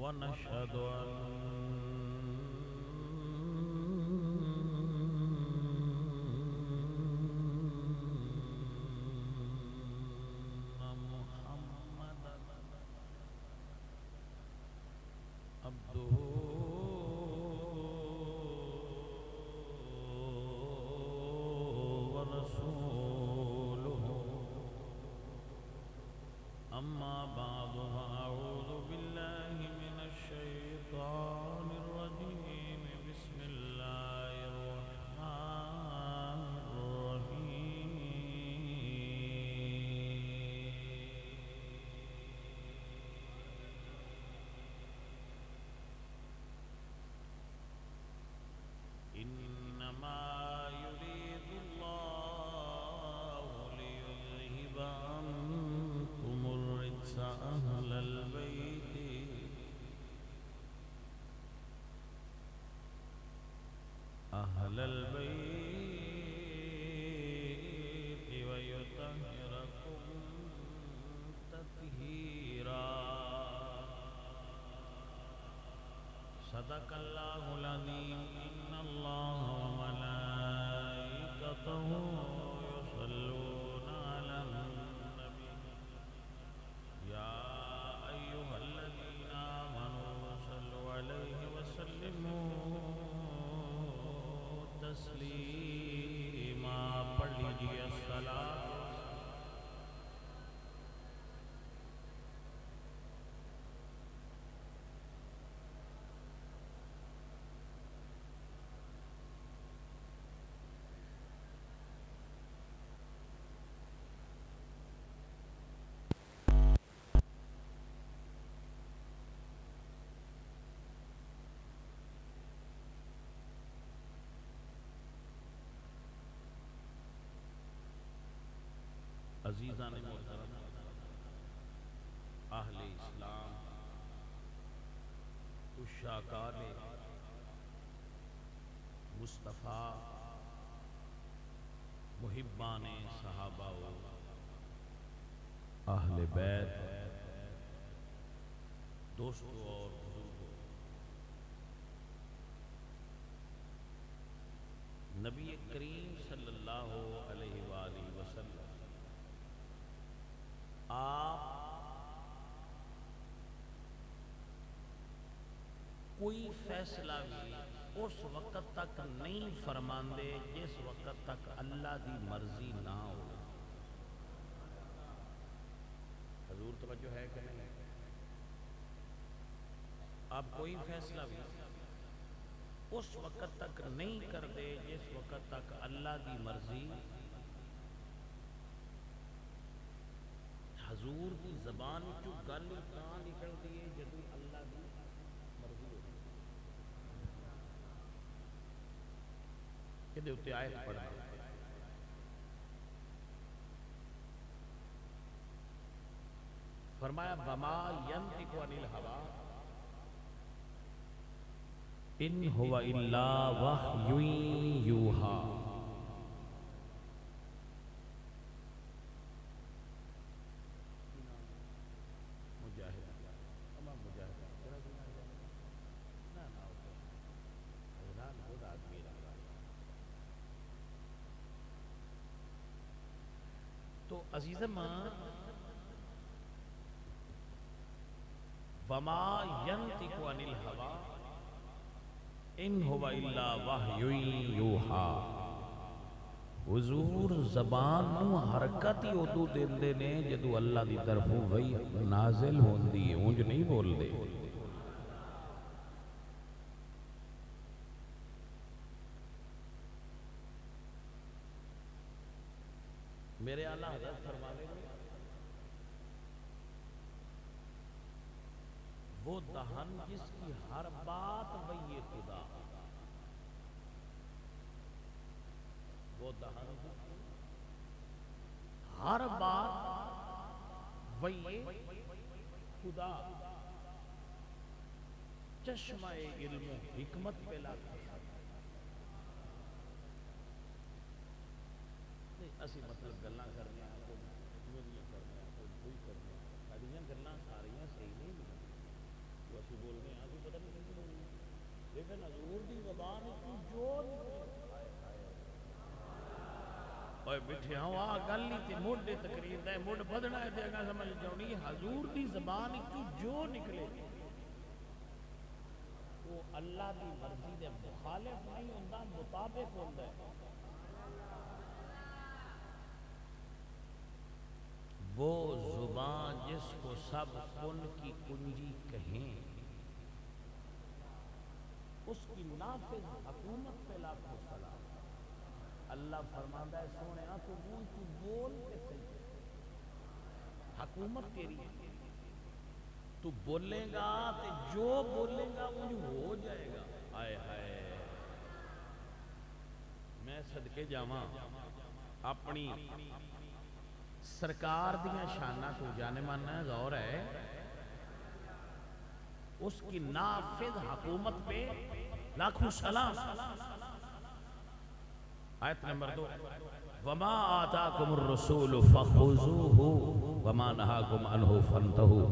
ونشهد أن محمدا عبده ورسوله أما بعد فأعوذ بالله من الشيطان الرجيم بسم الله الرحمن الرحيم إنما يريد الله ليذهب عنكم الرجس أهل البيت ويطهركم تطهيرا صدق الله العظيم إن الله وملائكته يصلون على النبي يا أيها الذين آمنوا صلوا عليه وسلموا تسلیما پڑھ لیجیے الصلاۃ عزیزان محترم اہل اسلام عشاقان مصطفیٰ محبان صحابہ و اہل بیت دوستوں اور بزرگوں، نبی کریم صلی اللہ علیہ وآلہ وسلم آپ کوئی فیصلہ بھی اس وقت تک نہیں فرماندے جس وقت تک اللہ دی مرضی نہ ہو۔ حضور توجہ ہے کہ نہیں؟ آپ کوئی فیصلہ بھی اس وقت تک نہیں کر دے جس وقت تک اللہ دی مرضی حضور دی زبان چو گل تاں نکل دیئے جدو اللہ دی مرضی ہو۔ کہ دیوتے آیت پڑھا فرمایا وما ينطق عن الهوى ان هو الا وحی یوحی۔ تو عزیزم وما ينطق عن الهوى ان هو الا وحی یوحی۔ حضور زبان نو حرکت ہی ادو دیندے نے جدو اللہ دی طرفوں وحی نازل ہوندی ہے، اونج نہیں بول دے۔ میرے اعلیٰ حضرت فرمانے میں وہ دہن جس کی ہر بات وحی خدا، وہ دہن جس کی ہر بات وحی خدا، چشمہ علم و حکمت پہ لاتا ہے۔ اسی مطلب گلاں کرنے ہیں، کوئی کرنے ہیں، کوئی کرنے ہیں، ساڑیاں گلاں ساریاں صحیح نہیں ملیں، تو اسی بولنے ہیں ابھی پتہ نہیں کیسے بولنے لیکن حضور دی زبان کی جو اوے بیٹھے ہوں آ گل ہی تے مڈ تقریر دا مڈ بدھنا ہے تے اگا سمجھ جاؤنی حضور دی زبان کی جو نکلے وہ اللہ دی مرضی دے مخالف نہیں ہوندا مطابق ہوندا ہے وہ زبان جس کو سب کن کی کنجی کہیں اس کی نافذ حکومت پہ لاکھوں سلام اللہ فرماتا ہے سونے تو بول کے صحیح حکومت تیری ہے تو بولے گا تو جو بولے گا وہ ہو جائے گا آئے ہائے میں صدقے جاواں اپنی سرکار دیاں شانہ تو جانے ماننا ہے غور ہے اس کی نافذ حکومت پہ لاکھوں سلام آیت نمبر 2 وَمَا آتَاكُمُ الرَّسُولُ فَخُذُوهُ وَمَا نَهَاكُمْ عَنْهُ فَانْتَهُوا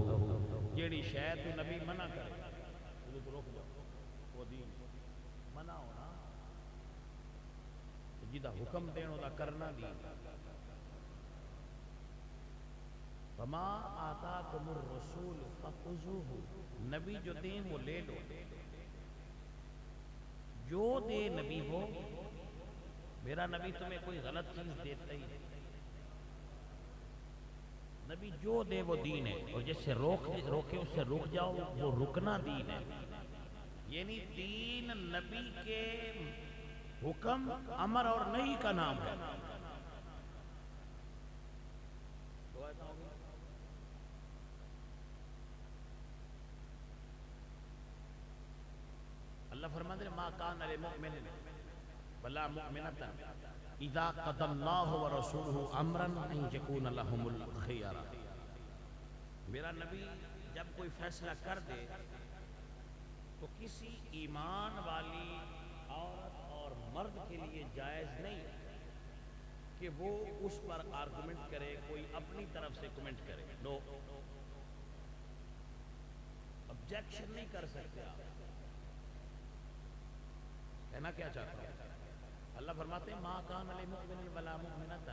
جیڑی شے تو نبی منع کرے وہ تو روک جاؤ وہ دین منع ہونا جیدہ حکم دینو دا کرنا دین وَمَا آتَاكُمُ الرَّسُولُ فَخُذُوهُ نبی جو دیں وہ لے لو جو دے نبی ہو میرا نبی تمہیں کوئی غلط چیز دیتا ہی نہیں نبی جو دے وہ دین ہے اور جس سے روکے اس سے رک جاؤ وہ رکنا دین ہے یعنی دین نبی کے حکم امر اور نہیں کا نام ہے اللہ فرماتے ہیں ما کان للمؤمن ولا مؤمنۃ اذا قضى الله ورسوله امرا ان يكون لهم الخيار میرا نبی جب کوئی فیصلہ کر دے تو کسی ایمان والی عورت اور مرد کے لیے جائز نہیں کہ وہ اس پر آرگومنٹ کرے کوئی اپنی طرف سے کمنٹ کرے نو objection نہیں کر سکتے آپ کہنا کیا چاہتا ہے اللہ فرماتے ہیں ما کان للمؤمن ولا مؤمنۃ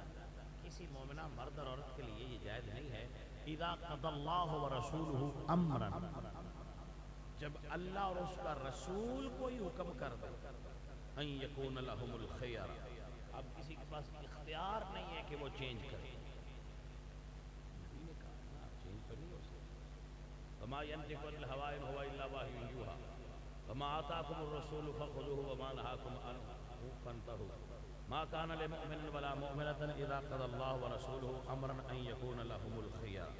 کسی مومنہ مرد اور عورت کے لیے یہ جائز نہیں ہے اذا قضى الله ورسوله امرا جب اللہ اور اس کا رسول کوئی حکم کر دے ان یکون لهم الخيار اب کسی کے پاس اختیار نہیں ہے کہ وہ چینج کرے نبی نے کہا چینج تو نہیں ہو سکتا وما ينطق عن الهوى ان هو الا وحی یوحى وما آتاكم الرسول فخذوه وما نهاكم عنه فانتهوا ما كان لمؤمن ولا مؤمنة اذا قضى الله ورسوله امرا ان يكون لهم الخيار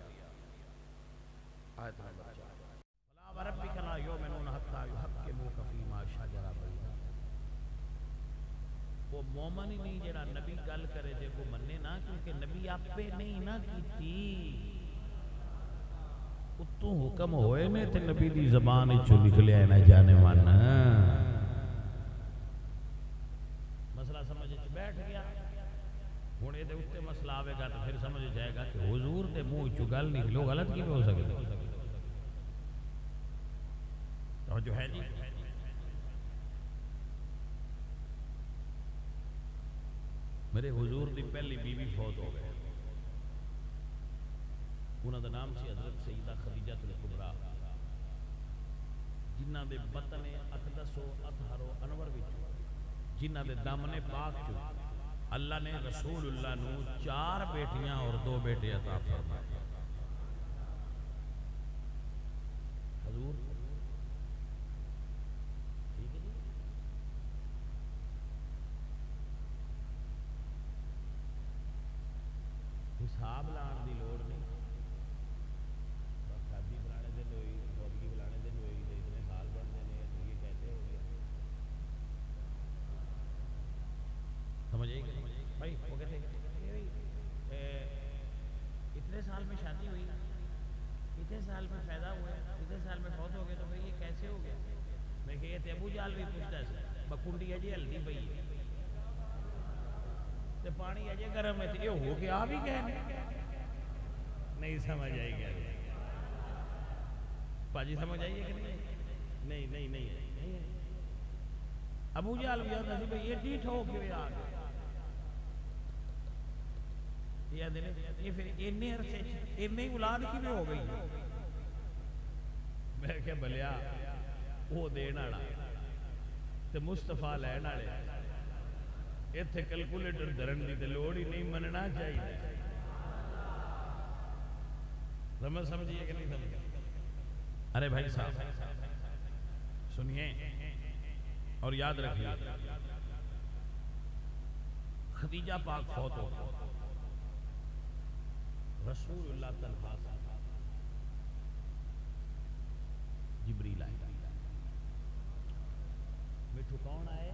آیت نمبر 4 فلا وربك لا يؤمنون حتى يحكموك فيما شجر بينهم وہ مومن ہی نہیں جڑا نبی گل کرے تے وہ مننے نہ کیونکہ نبی آپ پہ نہیں نہ کیتی اتوں حکم ہوئے نے تے نبی دی زبان چو نکلیا نہ جانے مانا مسئلہ سمجھ چ بیٹھ گیا ہن اے دے اوتے مسئلہ آوے گا تو پھر سمجھ جائے گا کہ حضور دے منہ چو گل نکلو غلط کیویں ہو سکے توجہ ہے جی میرے حضور دی پہلی بیوی فوت ہو گئے انہوں دا نام سی حضرت سیدہ خدیجہ الکبریٰ جنہ دے بطن اقدس و اطہر و انور وچوں جنہ دے دامن پاک چوں اللہ نے رسول اللہ نو 4 بیٹیاں اور 2 بیٹے عطا فرمائے حضور ٹھیک ہے جی حساب لان دی لوڑ نہیں سمجھے بھائی وہ کہتے اتنے سال میں شادی ہوئی اتنے سال میں پیدا ہوئے اتنے سال میں فوت ہو گئے تو بھائی یہ کیسے ہو گیا میں کہ یہ ابو جال بھی پوچھتا ہے بکنڈی اجے ہلدی پئی تے پانی اجے گرم ہے یہ ہو گیا بھی کہنے نہیں سمجھ آئی گیا پاجی سمجھ آئیے کہ نہیں؟ نہیں ابو جہل بھی آتا سی بھئی یہ ڈیٹھ ہو کے آ گئے یہ پھر انہیں عرصے انہیں اولاد کی بھی ہو گئی میں کہ بلیا وہ دین آڑا تے مصطفیٰ لین آڑے ایتھے کلکولیٹر درن دی تے لوڑ ہی نہیں مننا چاہیے سمجھیے کہ نہیں سمجھے؟ ارے بھائی صاحب سنیے اور یاد رکھیے خدیجہ پاک فوت ہو رسول اللہ تنہا جبریل آئے مٹھو کون آئے؟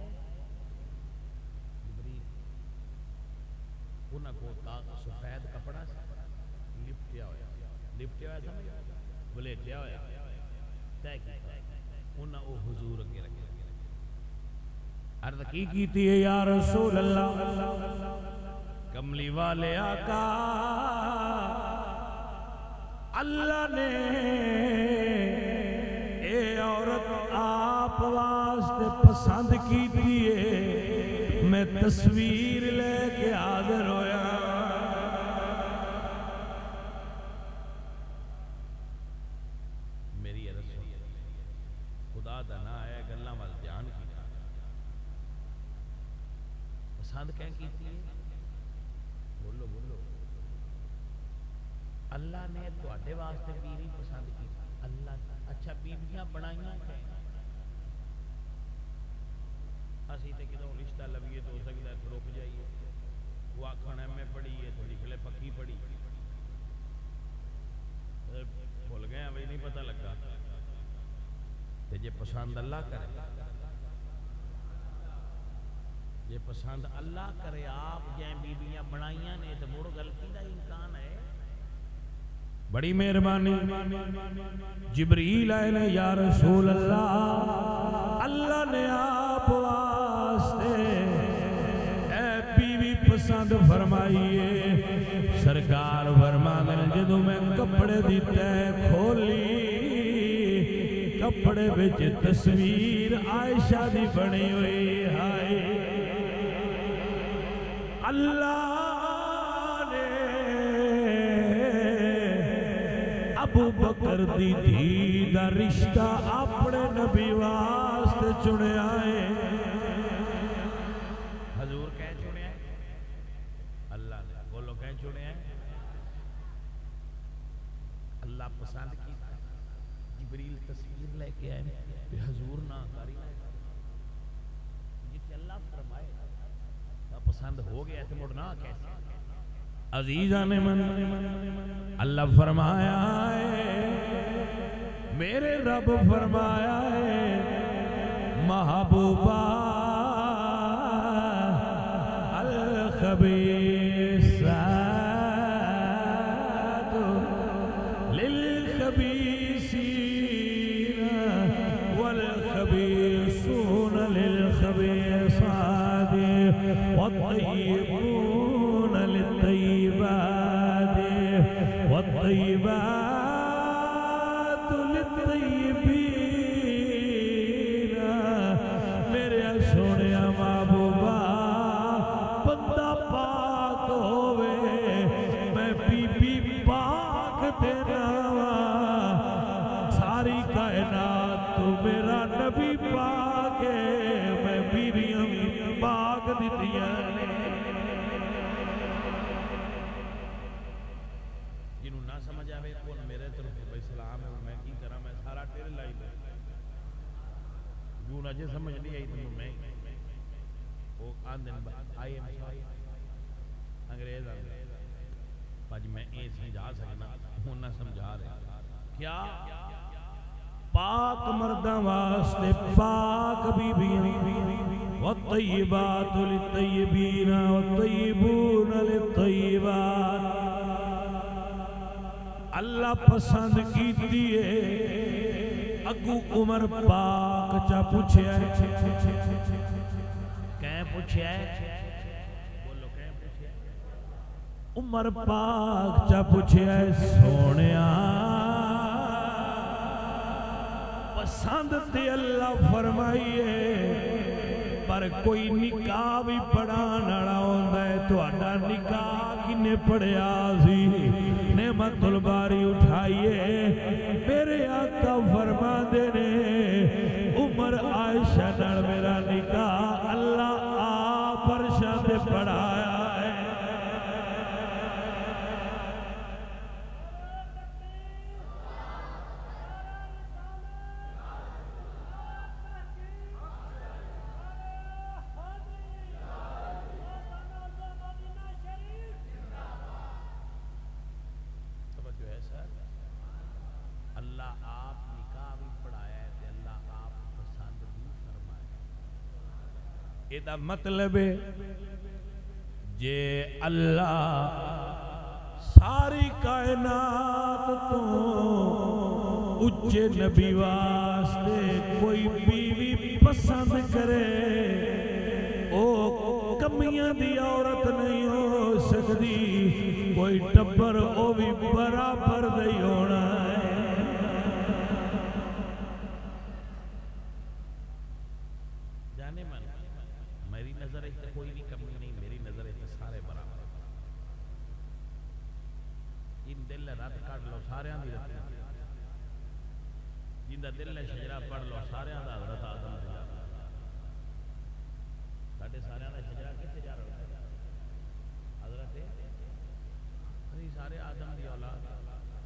جبریل انہاں کو سفید کپڑا لپٹیا ہوا سمجھ بلیٹیا ہوا طے کیا انہاں او حضور اگے رکھے عرض کی کیتی ہے یا رسول اللہ کملی والے آقا اللہ نے اے عورت آپ واسطے پسند کی دیئے میں تصویر لے کے حاضر ہویا میری رسول خدا دا نہ ہے گلہ وال دھیان کی پسند کہیں کی دیئے بولو اللہ نے تواڈے واسطے بیوی پسند کی اللہ اچھا بیویاں بنائیاں اسی تے کدوں رشتہ لویے تو ہو سکتا ہے رک جائیے وہ آکھن ایم اے پڑھی ہے تو لکھ لے پکی پڑھی بھول گئے ابھی نہیں پتہ لگا تے جے پسند اللہ کرے یہ پسند اللہ کرے آپ جائیں بیویاں بنائیاں نے تو موڑ غلطی دا امکان ہے بڑی مہربانی جبریل آئے نے یا رسول اللہ اللہ نے آپ واسطے اے بیوی پسند فرمائیے سرکار فرمانے جدوں میں کپڑے دی تہ کھولی کپڑے وچ تصویر عائشہ دی بنی ہوئی ہائے اللہ ابو بکر دی دھی دا رشتہ اپنے نبی واسطے چنے آئے حضور کہیں چنے آئے اللہ نے بولو کہیں چنے آئے اللہ پسند کی جبریل تصویر لے کے آئے کہ حضور نہ کاری جتنے اللہ فرمائے پسند ہو گیا تو مڑنا کیسے عزیزہ نے من اللہ فرمایا ہے میرے رب فرمایا ہے محبوبہ الخبیثات للخبیثین والخبیثون للخبیثات والطیبون للطیبات والطیبات للطیبین میرے سونے محبوبہ بندہ پاک ہوئے میں بی بی پاک تیرا ساری کائنات تو میرا نبی پاک ہے میں بیویاں پاک دیتیاں مجھے سمجھ نہیں آئی تو میں وہ آندن آئی ایم سوری انگریز آندن پاج میں یہ سمجھا سکنا ہوں نہ سمجھا رہے کیا پاک مردہ واسطے پاک بیویاں والطیبات للطیبین والطیبون للطیبات اللہ پسند کی دیئے اگو عمر پاک چا پوچھے آئے کہیں پوچھے آئے بولو کہیں پوچھے آئے عمر پاک چا پوچھے آئے سونیا پسند تے اللہ فرمائیے پر کوئی نکاح بھی پڑھان والا ہوندا ہے تہاڈا نکاح کنے پڑھیا سی نعمت الباری اٹھائیے میرے آقا فرماندے نے عمر عائشہ نال میرا نکاح اللہ آپ عرشاں تے پڑھایا ہے دا مطلب ہے جے اللہ ساری کائنات تو اچھے نبی واسطے کوئی بیوی پسند کرے او کمیاں دی عورت نہیں ہو سکتی کوئی ٹبر او بھی برابر نہیں ہونا ہے دل شجرا پڑھ لو سارے دا حضرت آدم دے ساڈے سارے دا شجرا کتے جا رہا ہے حضرت ابھی سارے آدم دی اولاد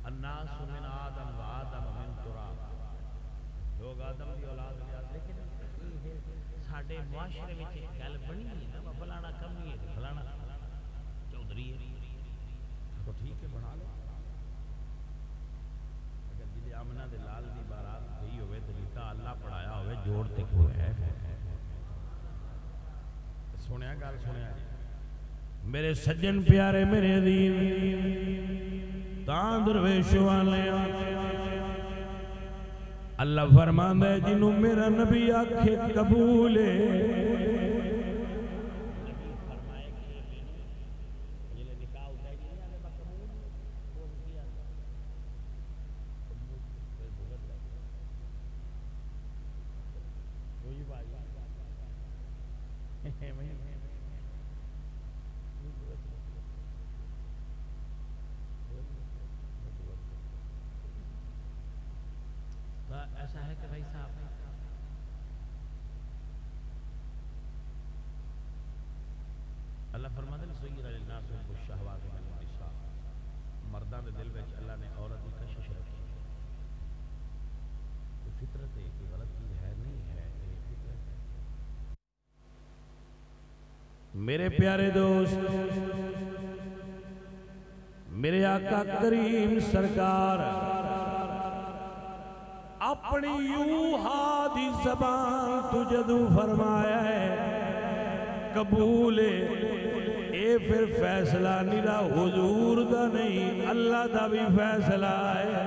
الناس من آدم و آدم من تراب لوگ آدم دی اولاد دی لیکن ساڈے معاشرے وچ ایک گل بنی ہے نا فلانا کمی ہے فلانا چودھری ہے تو ٹھیک ہے بنا لو اگر جی آمنہ دے لال دی بارات گئی ہوئے دلیتا اللہ پڑھایا ہوئے جوڑ تک ہوئے ہے سنیا گال سنیا میرے سجن پیارے میرے عزیز تاں درویش والے اللہ فرماندہ ہے جنہوں میرا نبی آنکھیں قبول ہے ایسا ہے کہ بھائی صاحب اللہ فرماتا ہے سوئی رجل ناس حب الشہوات من النساء مردان دے دل وچ اللہ نے عورت کی کشش رکھی تو فطرت ہے کہ غلط چیز ہے نہیں ہے یہ فطرت ہے میرے پیارے دوست میرے آقا کریم سرکار اپنی یوحا دی زبان تو جدو فرمایا ہے قبول اے پھر فیصلہ نیرا حضور دا نہیں اللہ دا بھی فیصلہ ہے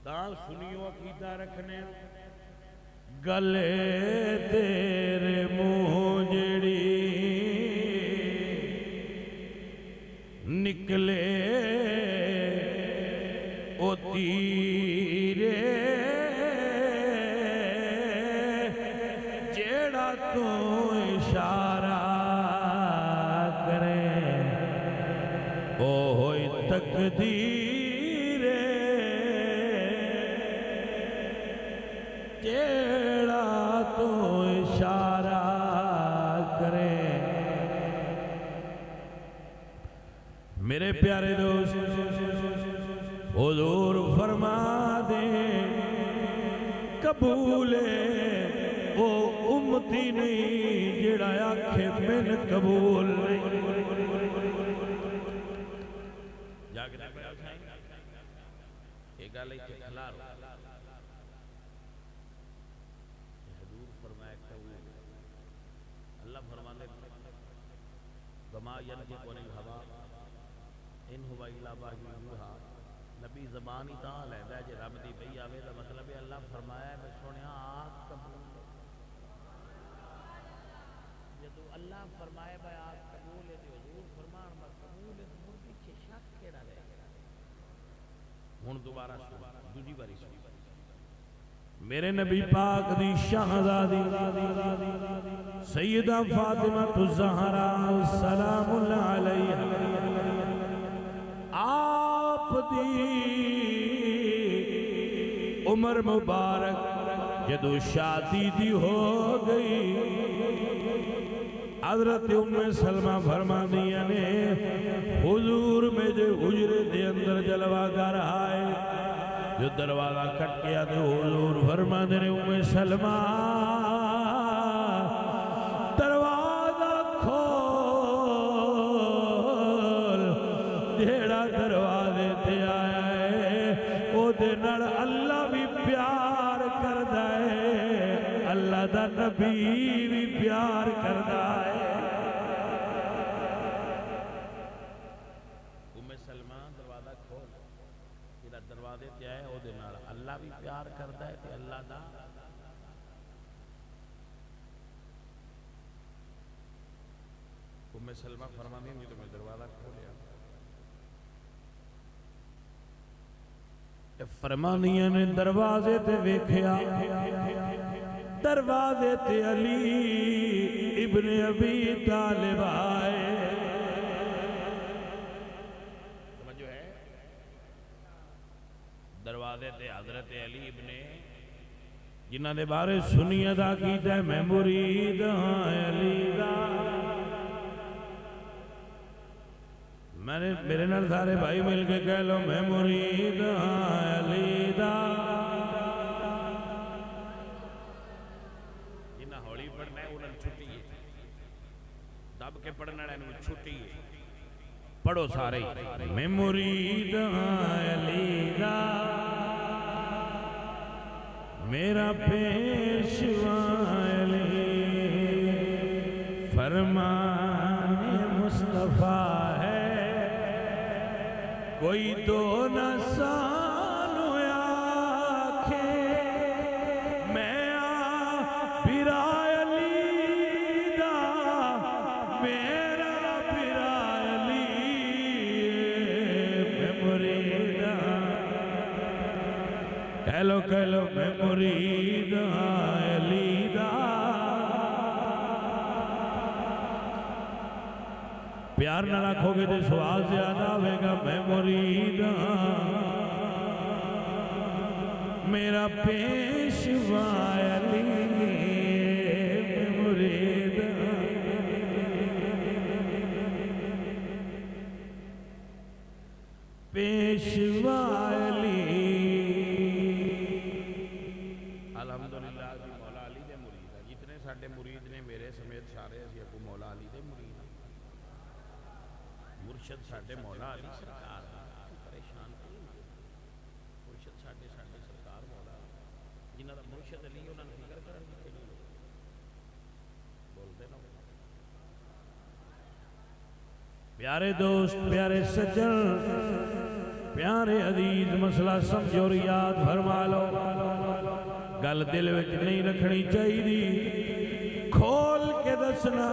دان سنیو عقیدہ رکھنے گلے تیرے منہ جڑی نکلے او تیرے جیڑا تو اشارہ کرے او ہوئی تقدیر جیڑا تو اشارہ کرے میرے پیارے دوست حضور فرما دے قبول او امتی نہیں جڑا آنکھیں من قبول نہیں جاگرہ پہ اٹھائیں ایک گالے کے کھلا رو حضور فرمائے قبول اللہ فرما دے وما ينطق عن الهوى ان ہوا الا وحی یوحی نبی زبانی تاں لیندہ ہے جے رب دی پئی آوے دا مطلب ہے اللہ فرمایا ہے میں سنیا آگ قبول جدو اللہ فرمائے بھائی آگ قبول قبول ہے تے حضور فرمان مقبول ہے، ہن پیچھے شک کیڑا رہ گیا؟ ہن دوبارہ سن، دوجی باری سن، میرے نبی پاک دی شہزادی سیدہ فاطمہ الزہرا سلام اللہ علیہا آپ دی عمر مبارک جدو شادی دی ہو گئی، حضرت ام سلمہ فرما دیا نے حضور میں جو حجرے دے اندر جلوہ گر آئے، جو دروازہ کٹ گیا تو حضور فرما دے ام سلمہ دروازہ کھول، جیڑا دروازے تے آیا ہے او دے نال اللہ بھی پیار کردا ہے، اللہ دا نبی بھی پیار کردا ہے۔ ام سلمہ دروازہ کھول، جیڑا دروازے تے آیا او دے نال اللہ بھی پیار کردا ہے تے اللہ دا ام سلمہ فرماندی ہیں تو میں دروازہ کھولیا، فرمانیاں نے دروازے تے ویکھیا، دروازے تے علی ابن ابی طالب آئے، سمجھو ہے دروازے تے حضرت علی ابن جنہاں دے بارے سنی ادا کیتا ہے میں مرید ہاں علی دا، میرے نال سارے بھائی مل کے کہہ لو میں مرید ہاں علی دا، جنہاں ہولی پڑھنا ہے انہاں چھٹی ہے، دب کے پڑھنا ہے انہاں چھٹی ہے، پڑھو سارے میں مرید ہاں علی دا، میرا پیشوا علی، فرمان مصطفیٰ ہے کوئی دو نہ سانو آکھے، میں پیرا علی دا، میرا پیرا علی، میں مرید ہاں، کہہ لو میں مرید ہاں علی دا، پیار نہ رکھو گے تو سوال زیادہ ہوئے گا، میں مرید ہاں میرا پیشوا علی، میں مرید ہاں پیشوا علی۔ الحمدللہ جی مولا علی دے مرید ہیں، جتنے ساڈے مرید نے میرے سمیت سارے اسی ابو مولا علی دے مرید ہیں، مرشد ساڈے مولا علی سرکار پریشان مرشد ساڈے سرکار مولا جنہاں دا مرشد علی انہاں نے فکر کرن دی کیڑی لوڑ بولتے نا۔ پیارے دوست، پیارے سجن، پیارے عزیز، مسئلہ سمجھو اور یاد فرما لو، گل دل وچ نہیں رکھنی چاہیے، کھول کے دسنا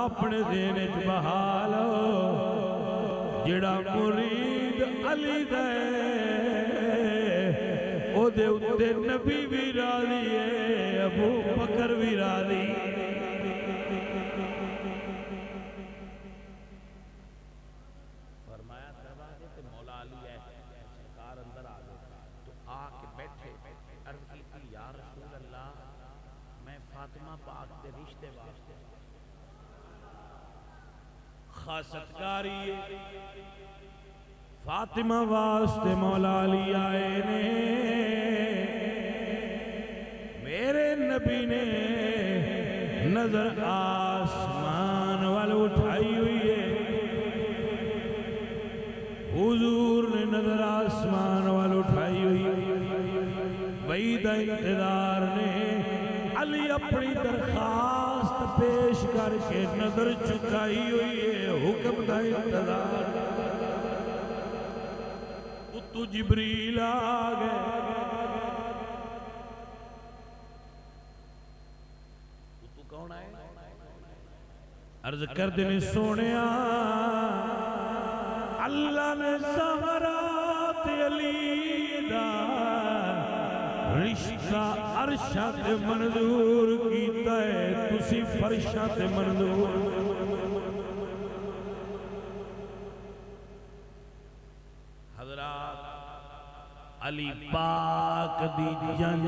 اپنے ذہن وچ بہا لو، جڑا مرید علی دا او دے اتے نبی بھی راضی ہے، ابو بکر بھی راضی، فرمایا دروازے تے مولا علی ہے، سرکار اندر آ گئے تو آ کے بیٹھے، عرض کی یا رسول اللہ میں فاطمہ پاک دے رشتے واسطے خاصتکاری فاطمہ واسطے مولا علی آئے نے، میرے نبی نے نظر آسمان وال اٹھائی ہوئی ہے، حضور نے نظر آسمان وال اٹھائی ہوئی ہے، وعید انتظار نے علی اپنی درخواست پیش کر کے نظر چکائی ہوئی ہے، حکم دا انتظار، تو جبریل آ گئے، تو کون آئے؟ عرض کر دینے سونیا اللہ نے زہرات علی دا رشتہ عرشہ تے منظور کیتا ہے تسی فرشہ تے منظور حضرات علی پاک دی جنج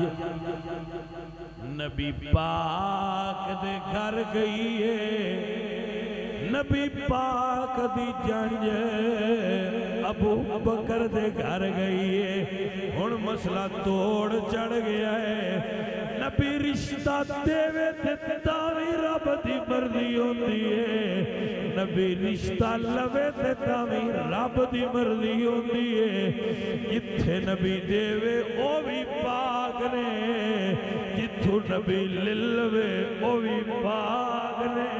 نبی پاک دے گھر گئی ہے نبی پاک دی جنج ابو بکر دے گھر گئی ہے ہن مسئلہ توڑ چڑھ گیا ہے نبی رشتہ دیوے تے تاوی رب دی مرضی ہوندی ہے نبی رشتہ لوے تے تاوی رب دی مرضی ہوندی ہے جتھے نبی دیوے او بھی پاک نے جتھو نبی للوے او بھی پاک نے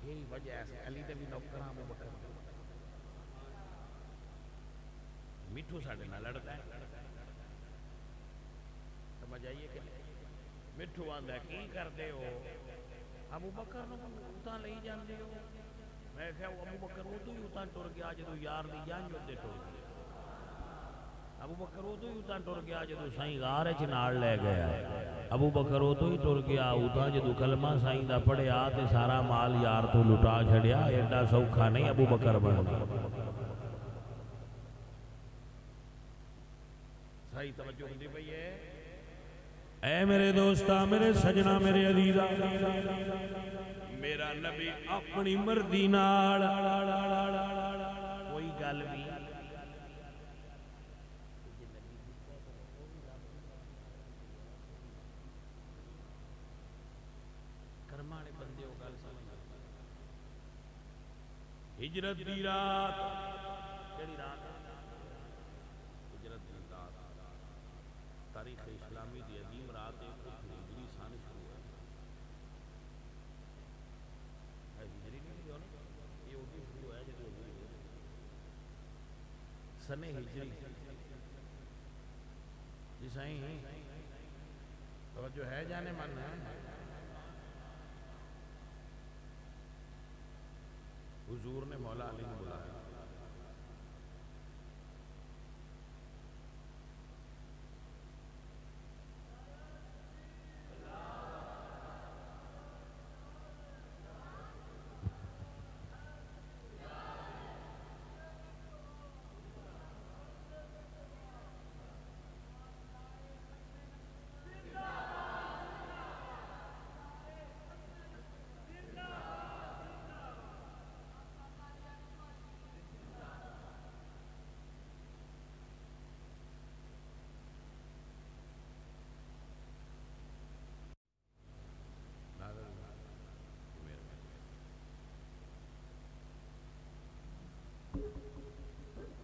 یہی وجہ ہے علی دے بھی نوکراں ابو بکر میٹھو ساڑے نہ لڑتا ہے سمجھ آئیے کہ میٹھو آندہ کی کر دے ہو ابو بکر نو اتاں لئی جان دے ہو میں کہا ابو بکر وہ تو ہی اتاں ٹور گیا جدو یار دی جان جو دے ٹور گیا ابو بکر وہ تو ہی اتاں ٹور گیا جدو سائیں غار چنار لے گیا ابو بکر وہ تو ہی ٹور گیا اتاں جدو کلمہ سائیں دا پڑھیا تے سارا مال یار تو لٹا چھڑیا ایڈا سوکھا نہیں ابو بکر بن صحیح توجہ ہوندی پئی ہے اے میرے دوستا میرے سجنا میرے عزیزہ میرا نبی اپنی مردی نال کوئی گل بھی کرمانے بندے ہو گل سمجھ ہجرت دی رات کیڑی رات ہجرت دی رات تاریخ اسلامی دی عظیم رات ہے ہجری سال شروع ہے ہجری نہیں جو نا یہ اردو شروع ہے جو سن ہجری جی صحیح توجہ ہے جانے من ہے حضور نے مولا علی نے بلایا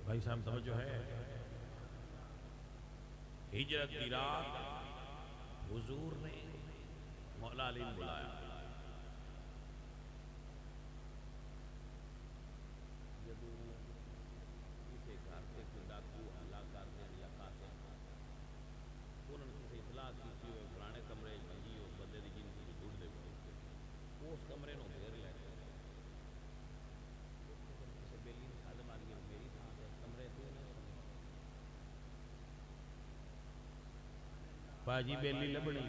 بھائی صاحب توجہ ہے ہجرت کی رات حضور نے مولا علی نے بلایا جدو کسی گھر سے کوئی ڈاکو حملہ کرتے ہیں یا کھاتے ہیں انہوں نے کسی اطلاع کی ہوئے پرانے کمرے جی اس بندے کی جن کی جڑ دے گئے اس کمرے نو گھیر لے کسی بیلی نے ساتھ ماری میری تھا کمرے تو باجی بیلی لبنی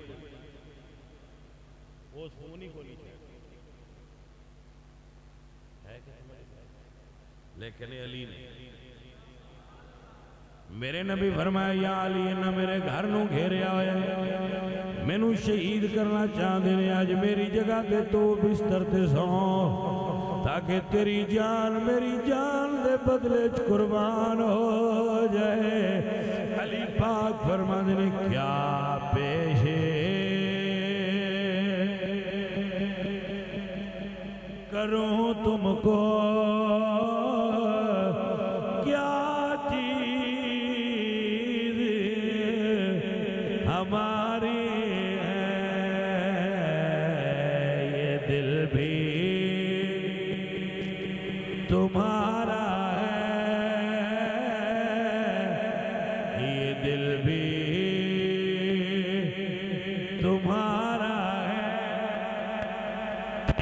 وہ سونی کو نہیں ہے لیکن علی نے میرے نبی فرمایا یا علی نہ میرے گھر نو گھیریا ہویا میں نو شہید کرنا چاہتے ہیں آج میری جگہ تے تو بستر تے سو تاکہ تیری جان میری جان دے بدلے قربان ہو جائے علی پاک فرماتے نے کیا پیش کروں تم کو کیا چیز ہماری ہے یہ دل بھی تمہارا ہے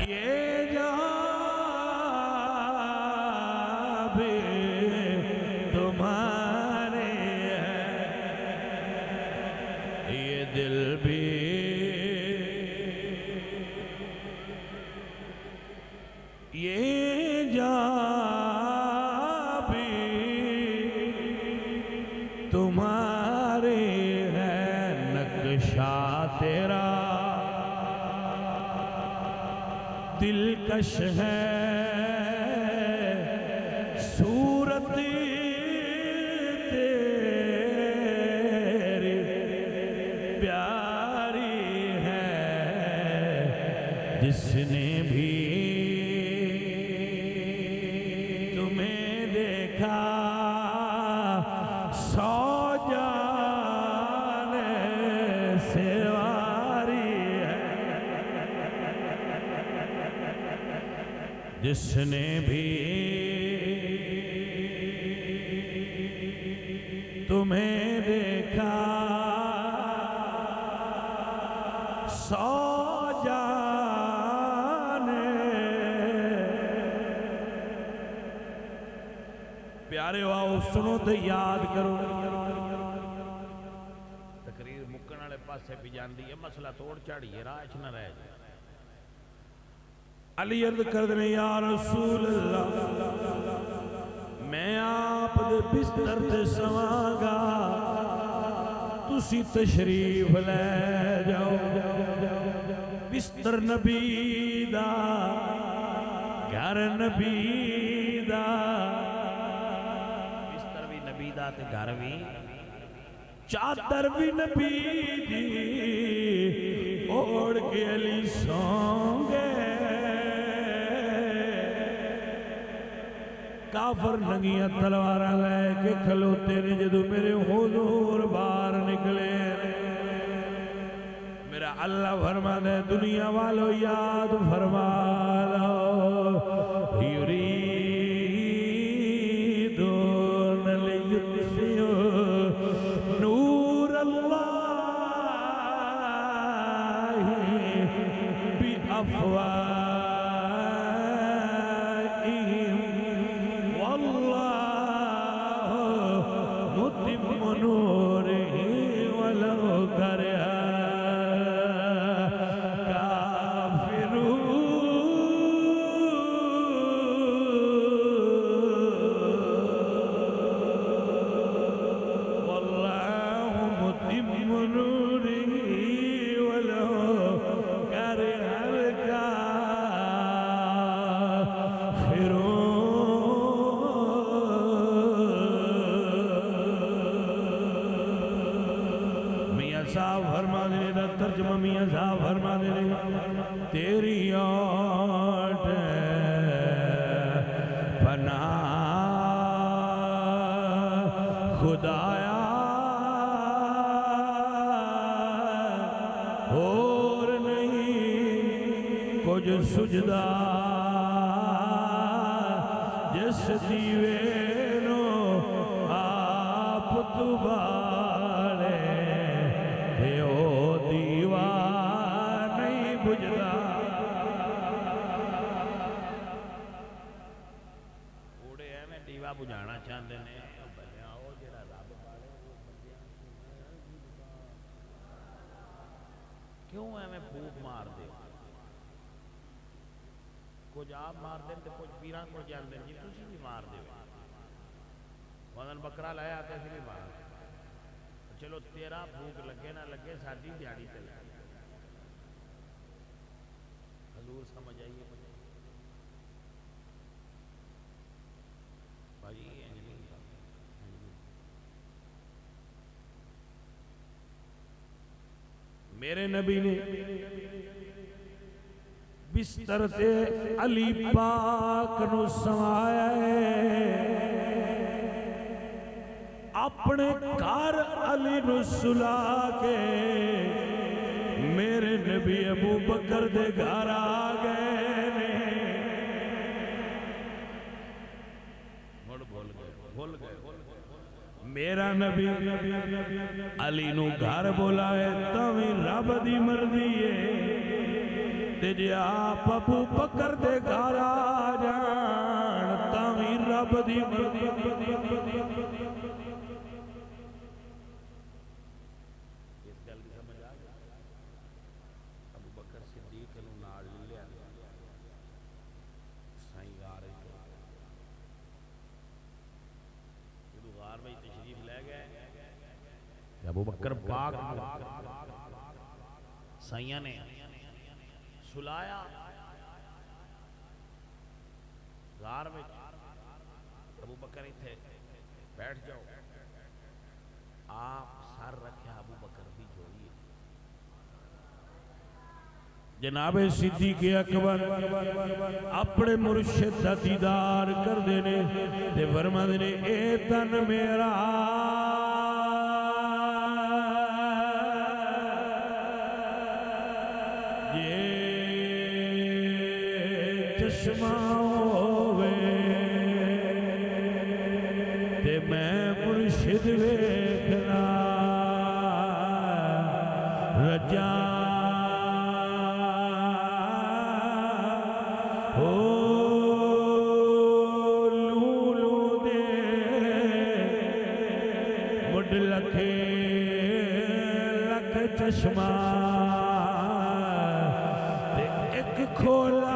یہ جہاں بھی تمہارے ہے، یہ دل بھی یہ جہاں بھی تمہارے ہے، نقشہ تیرا دلکش ہے، صورت تیری پیاری ہے، جس نے بھی تمہیں دیکھا سو جان سے واری ہے، جس نے بھی تمہیں دیکھا سو جان، پیارے آؤ سنو تو یاد کرو، تقریر مکن والے پاسے بھی جاندی ہے، مسئلہ توڑ چاڑیے راہ نہ رہ جائے۔ علی عرض کر دیں یا رسول اللہ میں آپ دے بستر تے سواں گا، تسی تشریف لے جاؤ، بستر نبی دا گھر نبی دا، بستر بھی نبی دا تے گھر بھی، چادر بھی نبی دی، اوڑ کے علی سوں گے، کافر ننگیاں تلواراں لے کے کھلوتے نے، جدو میرے حضور باہر نکلے، میرا اللہ فرما دے دنیا والو یاد فرما لو، یریدون لیطفئوا نور اللہ بافواہہم، نورہ ولو کرہ کافرون، واللہ متم نورہ ولو کرہ الکافرون۔ فرما دے دا ترجمہ میاں صاحب فرما دے تیری آٹ پناہ خدایا اور نہیں کچھ سجدہ جس دیوے نو آپ تبارے دیوار نہیں بجھدا، اوڑے ہیں میں دیوا بجھانا چاہتے ہیں، کیوں ہے میں پھوک مار دے، کچھ آپ مار دیں تو کچھ پیران کو جان دیں، جی تسی بھی مار دے، وزن بکرا لایا آتے سے بھی مار دے، چلو تیرا بھوک لگے نہ لگے ساتھی دیاڑی تے لگے، حضور سمجھ آئیے بھائی میرے نبی نے بستر تے علی پاک نو سمایا ہے، اپنے گھر علی نو سلا کے میرے نبی ابو بکر دے گھر آ گئے نے، بھول گئے میرا نبی علی نو گھر بلائے تاوی رب دی مرضی ہے، تے جے آپ ابو بکر دے گھر آ جان تاوی رب دی مرضی ابو بکر پاک سائیاں نے سلایا غار میں ابو بکر ہی تھے بیٹھ جاؤ آپ سر رکھیا ابو بکر بھی جوڑیے جناب صدیق اکبر اپنے مرشد دا دیدار کر دینے تے فرما دینے اے تن میرا چشمہ ہووے تے میں مرشد ویکھنا رجا لولو دے مڈ لکھے لکھ چشمہ تے ایک کھولا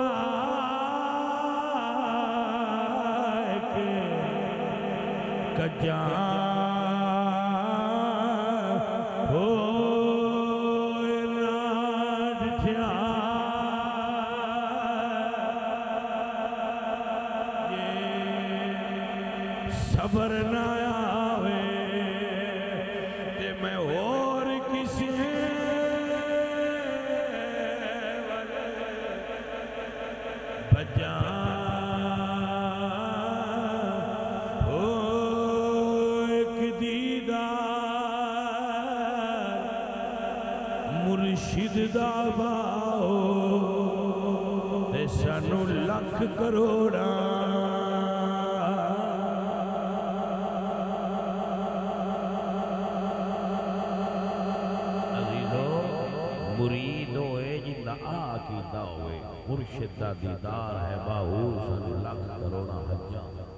کجاں ہوئے ناڈ ٹھیا صبر نہ آوے تے میں اور کسی بجاں مرشد دا باؤ تے سانو لکھ کروڑا عزیزو مرید ہوئے جنہ آقیدہ ہوئے مرشد دا دیدار ہے باؤ سانو لکھ کروڑا حجاں